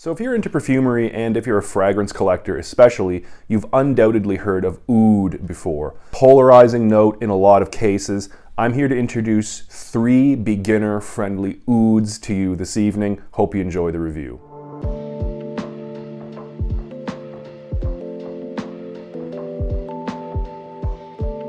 So if you're into perfumery and if you're a fragrance collector especially, you've undoubtedly heard of oud before. Polarizing note in a lot of cases. I'm here to introduce 3 beginner-friendly ouds to you this evening. Hope you enjoy the review.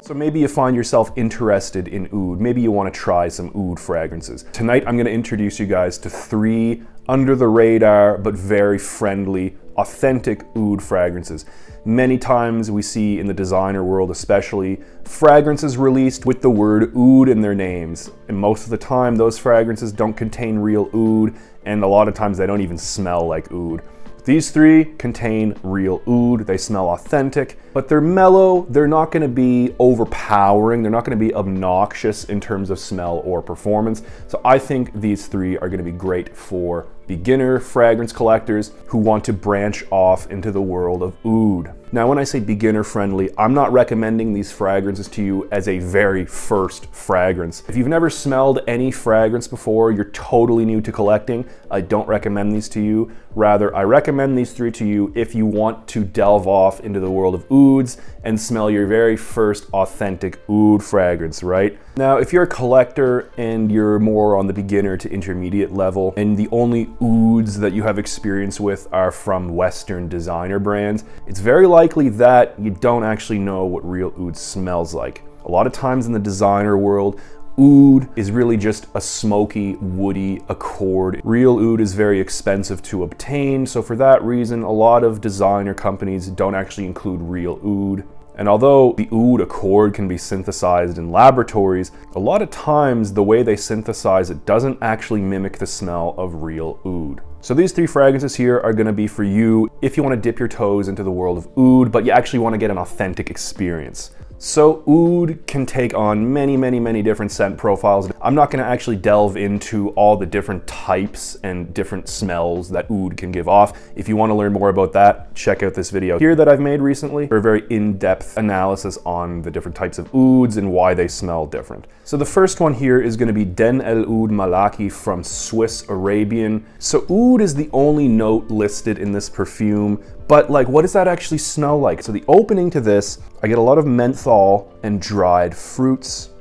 So maybe you find yourself interested in oud. Maybe you want to try some oud fragrances. Tonight I'm going to introduce you guys to 3 under the radar but very friendly, authentic oud fragrances. Many times we see in the designer world especially, fragrances released with the word oud in their names. And most of the time those fragrances don't contain real oud, and a lot of times they don't even smell like oud. These 3 contain real oud, they smell authentic, but they're mellow, they're not going to be overpowering, they're not going to be obnoxious in terms of smell or performance. So I think these 3 are going to be great for beginner fragrance collectors who want to branch off into the world of oud. Now when I say beginner friendly, I'm not recommending these fragrances to you as a very first fragrance. If you've never smelled any fragrance before, you're totally new to collecting, I don't recommend these to you. Rather, I recommend these 3 to you if you want to delve off into the world of ouds and smell your very first authentic oud fragrance, right? Now, if you're a collector and you're more on the beginner to intermediate level, and the only ouds that you have experience with are from Western designer brands, it's very likely that you don't actually know what real oud smells like. A lot of times in the designer world, oud is really just a smoky, woody accord. Real oud is very expensive to obtain, so for that reason, a lot of designer companies don't actually include real oud. And although the oud accord can be synthesized in laboratories, a lot of times the way they synthesize it doesn't actually mimic the smell of real oud. So these 3 fragrances here are going to be for you if you want to dip your toes into the world of oud, but you actually want to get an authentic experience. So oud can take on many different scent profiles. I'm not going to actually delve into all the different types and different smells that oud can give off. If you want to learn more about that, check out this video here that I've made recently for a very in-depth analysis on the different types of ouds and why they smell different. So the first one here is going to be Dehn El Oud Malaki from Swiss Arabian. So oud is the only note listed in this perfume, but like, what does that actually smell like? So the opening to this, I get a lot of menthol and dried fruits.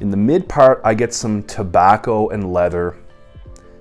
In the mid part, I get some tobacco and leather.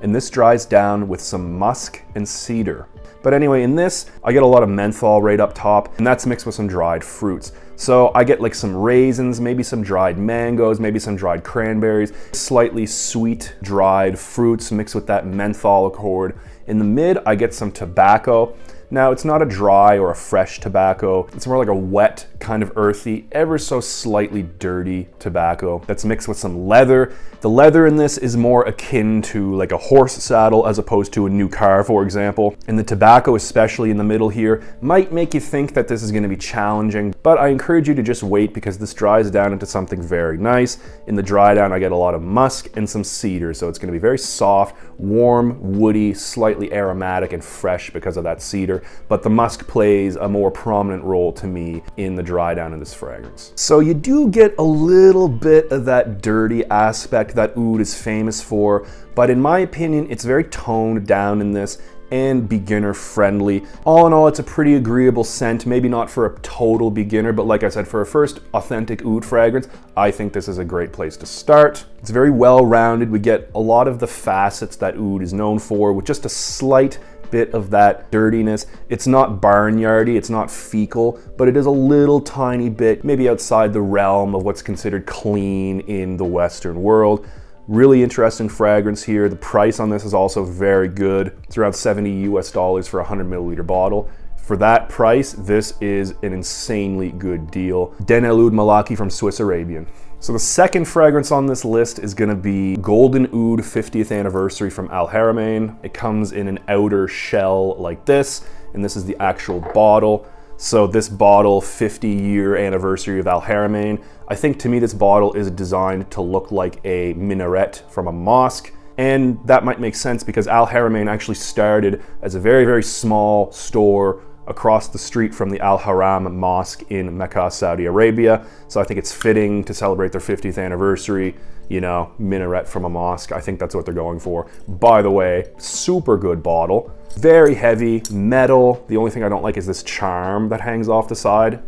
And this dries down with some musk and cedar. But anyway, in this, I get a lot of menthol right up top, and that's mixed with some dried fruits. So I get like some raisins, maybe some dried mangoes, maybe some dried cranberries, slightly sweet dried fruits mixed with that menthol accord. In the mid, I get some tobacco. Now, it's not a dry or a fresh tobacco. It's more like a wet, kind of earthy, ever so slightly dirty tobacco that's mixed with some leather. The leather in this is more akin to like a horse saddle as opposed to a new car, for example. And the tobacco, especially in the middle here, might make you think that this is going to be challenging, but I encourage you to just wait because this dries down into something very nice. In the dry down, I get a lot of musk and some cedar, so it's going to be very soft, warm, woody, slightly aromatic and fresh because of that cedar. But the musk plays a more prominent role to me in the dry down of this fragrance. So you do get a little bit of that dirty aspect that oud is famous for, but in my opinion, it's very toned down in this and beginner friendly. All in all, it's a pretty agreeable scent, maybe not for a total beginner, but like I said, for a first authentic oud fragrance, I think this is a great place to start. It's very well rounded. We get a lot of the facets that oud is known for with just a slight bit of that dirtiness. It's not barnyardy, it's not fecal, but it is a little tiny bit, maybe outside the realm of what's considered clean in the Western world. Really interesting fragrance here. The price on this is also very good. It's around $70 US for a 100 milliliter bottle. For that price, this is an insanely good deal. Dehn El Oud Malaki from Swiss Arabian. So the second fragrance on this list is going to be Golden Oud 50th Anniversary from Haramain. It comes in an outer shell like this, and this is the actual bottle. So this bottle, 50-year anniversary of Haramain. I think to me this bottle is designed to look like a minaret from a mosque. And that might make sense because Haramain actually started as a very small store across the street from the Al Haram Mosque in Mecca, Saudi Arabia. So I think it's fitting to celebrate their 50th anniversary, you know, minaret from a mosque. I think that's what they're going for. By the way, super good bottle. Very heavy, metal. The only thing I don't like is this charm that hangs off the side.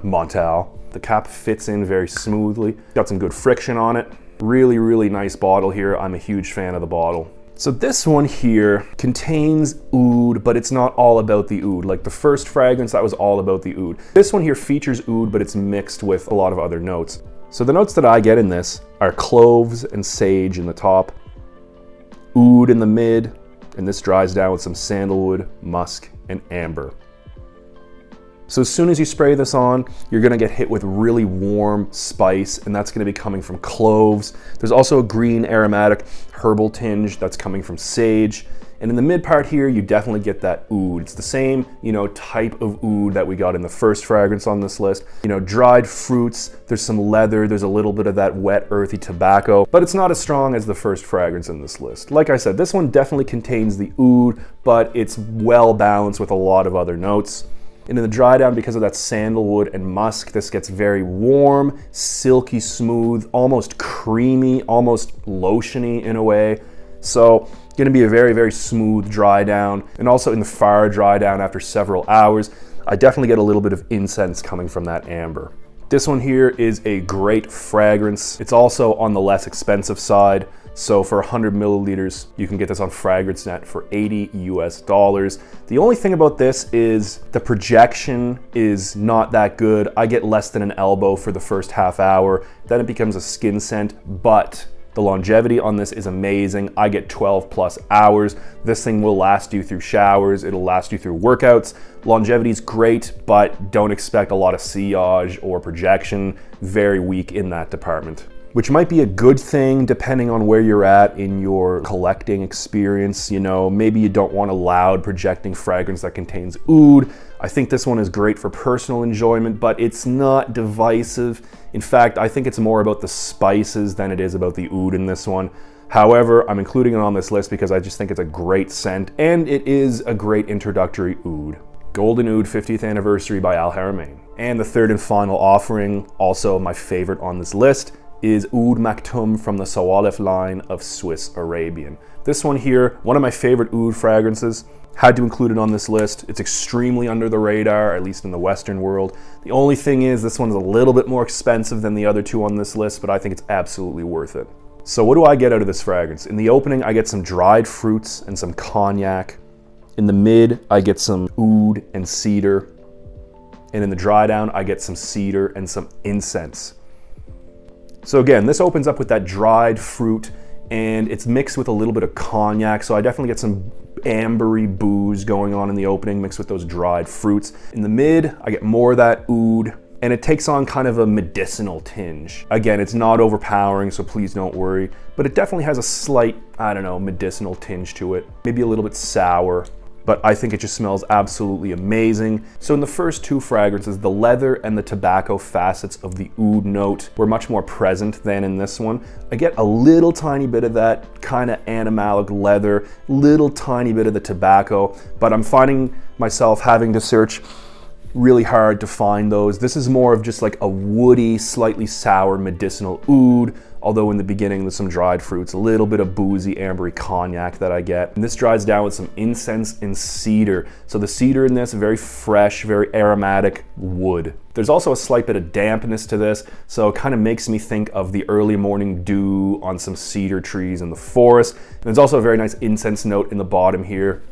Montal. The cap fits in very smoothly. Got some good friction on it. Really, really nice bottle here. I'm a huge fan of the bottle. So this one here contains oud, but it's not all about the oud. Like the first fragrance, that was all about the oud. This one here features oud, but it's mixed with a lot of other notes. So the notes that I get in this are cloves and sage in the top, oud in the mid, and this dries down with some sandalwood, musk, and amber. So as soon as you spray this on, you're gonna get hit with really warm spice, and that's gonna be coming from cloves. There's also a green aromatic herbal tinge that's coming from sage. And in the mid part here, you definitely get that oud. It's the same, you know, type of oud that we got in the first fragrance on this list. You know, dried fruits, there's some leather, there's a little bit of that wet, earthy tobacco, but it's not as strong as the first fragrance in this list. Like I said, this one definitely contains the oud, but it's well balanced with a lot of other notes. And in the dry down, because of that sandalwood and musk, this gets very warm, silky smooth, almost creamy, almost lotiony in a way. So gonna be a very, very smooth dry down. And also in the far dry down after several hours, I definitely get a little bit of incense coming from that amber. This one here is a great fragrance. It's also on the less expensive side. So for 100 milliliters, you can get this on FragranceNet for $80 US. The only thing about this is the projection is not that good. I get less than an elbow for the first half hour. Then it becomes a skin scent, but the longevity on this is amazing. I get 12 plus hours. This thing will last you through showers. It'll last you through workouts. Longevity is great, but don't expect a lot of sillage or projection. Very weak in that department, which might be a good thing depending on where you're at in your collecting experience. You know, maybe you don't want a loud projecting fragrance that contains oud. I think this one is great for personal enjoyment, but it's not divisive. In fact, I think it's more about the spices than it is about the oud in this one. However, I'm including it on this list because I just think it's a great scent, and it is a great introductory oud. Golden Oud 50th Anniversary by Al Haramain. And the third and final offering, also my favorite on this list, is Oud Maktum from the Sawalef line of Swiss Arabian. This one here, one of my favorite oud fragrances. Had to include it on this list. It's extremely under the radar, at least in the Western world. The only thing is this one's a little bit more expensive than the other two on this list, but I think it's absolutely worth it. So what do I get out of this fragrance? In the opening, I get some dried fruits and some cognac. In the mid, I get some oud and cedar. And in the dry down, I get some cedar and some incense. So again, this opens up with that dried fruit, and it's mixed with a little bit of cognac, so I definitely get some ambery booze going on in the opening mixed with those dried fruits. In the mid, I get more of that oud, and it takes on kind of a medicinal tinge. Again, it's not overpowering, so please don't worry, but it definitely has a slight, I don't know, medicinal tinge to it. Maybe a little bit sour, but I think it just smells absolutely amazing. So in the first two fragrances, the leather and the tobacco facets of the oud note were much more present than in this one. I get a little tiny bit of that kind of animalic leather, little tiny bit of the tobacco, but I'm finding myself having to search really hard to find those. This is more of just like a woody, slightly sour medicinal oud, although in the beginning there's some dried fruits, a little bit of boozy, ambery cognac that I get. And this dries down with some incense and cedar. So the cedar in this, very fresh, very aromatic wood. There's also a slight bit of dampness to this, so it kind of makes me think of the early morning dew on some cedar trees in the forest. And there's also a very nice incense note in the bottom here.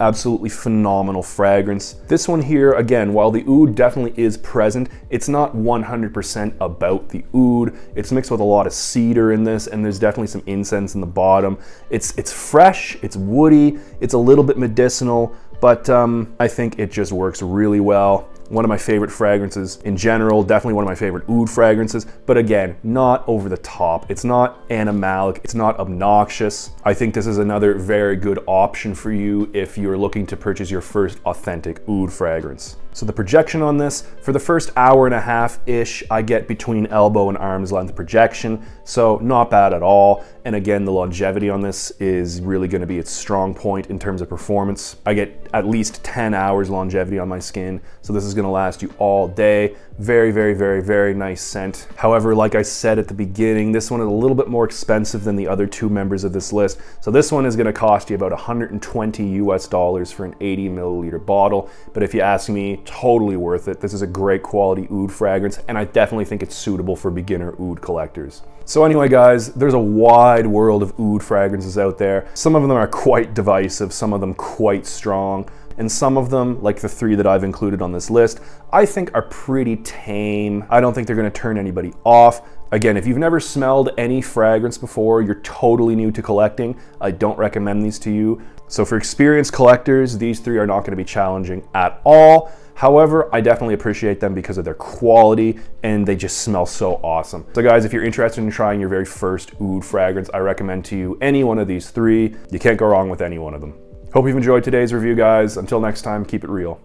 Absolutely phenomenal fragrance. This one here, again, while the oud definitely is present, it's not 100% about the oud. It's mixed with a lot of cedar in this, and there's definitely some incense in the bottom. It's fresh, it's woody, it's a little bit medicinal, but I think it just works really well. One of my favorite fragrances in general, definitely one of my favorite oud fragrances, but again, not over the top. It's not animalic, it's not obnoxious. I think this is another very good option for you if you're looking to purchase your first authentic oud fragrance. So the projection on this, for the first hour and a half-ish, I get between elbow and arm's length projection, so not bad at all. And again, the longevity on this is really gonna be its strong point in terms of performance. I get at least 10 hours longevity on my skin, so this is gonna last you all day. Very, very, very, very nice scent. However, like I said at the beginning, this one is a little bit more expensive than the other two members of this list. So this one is gonna cost you about $120 for an 80 milliliter bottle. But if you ask me, totally worth it. This is a great quality oud fragrance, and I definitely think it's suitable for beginner oud collectors. So anyway, guys, there's a wide world of oud fragrances out there. Some of them are quite divisive, some of them quite strong, and some of them, like the three that I've included on this list, I think are pretty tame. I don't think they're gonna turn anybody off. Again, if you've never smelled any fragrance before, you're totally new to collecting, I don't recommend these to you. So for experienced collectors, these three are not gonna be challenging at all. However, I definitely appreciate them because of their quality and they just smell so awesome. So guys, if you're interested in trying your very first oud fragrance, I recommend to you any one of these three. You can't go wrong with any one of them. Hope you've enjoyed today's review, guys. Until next time, keep it real.